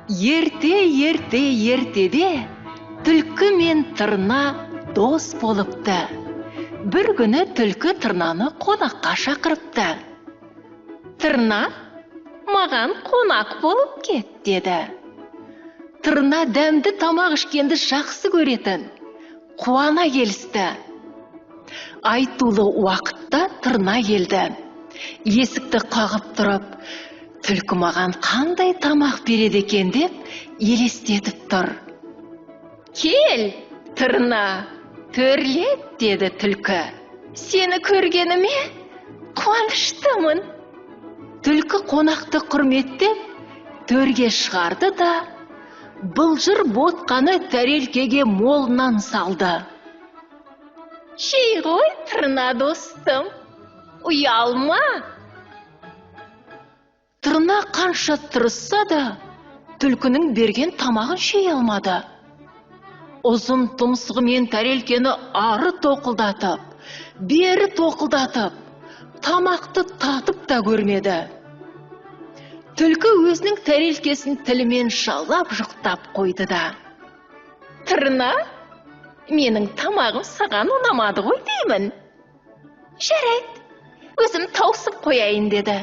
Ертеде түлкі мен тырна дос болыпты. Бір күні түлкі тырнаны қонаққа шақырыпты. Тырна, маған қонақ болып кет, деді. Тырна дәмді тамақ ішкенді жақсы көретін, қуана келісті. Айтулы уақытта тырна келді. Есікті қағып тұрып, түлкі маған қандай тамақ береді екен деп елестетіп тұр. Кел, тырна, төрлет, деді түлкі. Сені көргеніме қуаныштымын. Түлкі қонақты құрметтеп, төрге шығарды да, былжыр ботқаны тәрелкеге молынан салды. Жей ғой, тырна достым, ұялма. Тырна қанша тырысса да, түлкінің берген тамағын жей алмады. Ұзын тұмсығымен тәрелкені ары тоқылдатып, бері тоқылдатып, тамақты татып та көрмеді. Түлкі өзінің тәрелкесін тілімен жалап жұқтап қойды да. Тырна, менің тамағым саған ұнамады ғой деймін. Жарайды, өзім таусып қояйын, деді.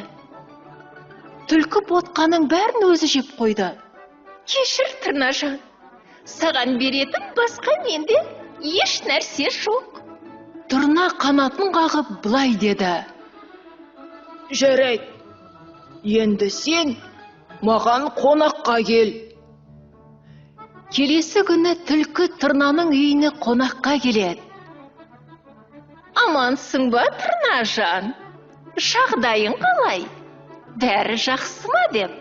Түлкі ботқаның бәрін өзі жеп қойды. Кешір, тырнажан, саған беретін басқа менде еш нәрсе жоқ. Тырна қанатын қағып былай деді. Жарайды, енді сен маған қонаққа кел. Келесі күні түлкі тырнаның үйіне қонаққа келеді. Амансың ба, тырнажан? Жағдайың қалай? Бәрі жақсы ма, деп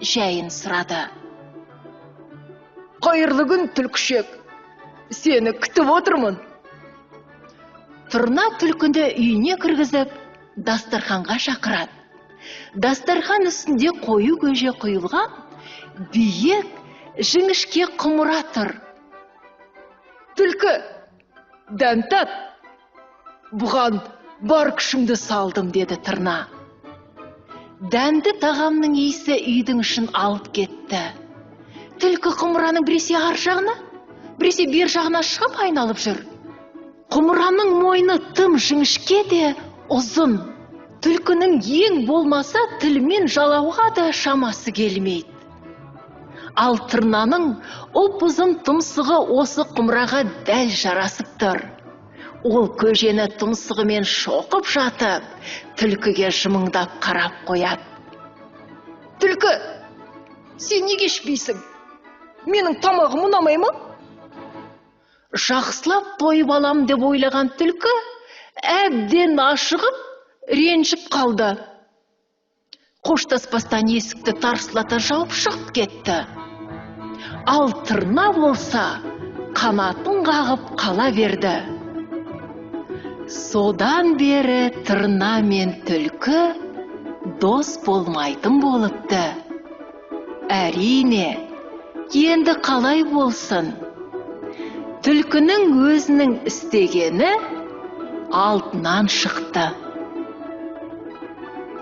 жайын сұрады. Қайырлы күн, түлкішек. Сені күтіп отырмын. Тырна түлкінді үйіне кіргізіп, дастарханға шақырады. Дастархан үстінде қою көже құйылған, биік, жіңішке құмыра тұр. Түлкі, дәм тат. Бұған бар күшімді салдым, деді тырна. Дәмді тағамның иісі үйдің ішін алып кетті. Түлкі құмыраның біресе ар жағына, біресе бер жағына шығып айналып жүр. Құмыраның мойны тым жіңішке де ұзын. Түлкінің ең болмаса тілмен жалауға да шамасы келмейді. Ал тырнаның ұп-ұзын тұмсығы осы құмыраға дәл жарасып тұр. Ол көжені тұмсығымен шоқып жатып, түлкіге жымыңдап қарап қояды. Түлкі, сен неге ішпейсің? Менің тамағым ұнамай ма? Жақсылап тойып алам деп ойлаған түлкі әбден ашығып, ренжіп қалды. Қоштаспастан есікті тарсылата жауып шығып кетті. Ал тырна болса, қанатын қағып қала берді. Содан бері тырна мен түлкі дос болмайтын болыпты. Әрине, енді қалай болсын? Түлкінің өзінің істегені алтынан шықты.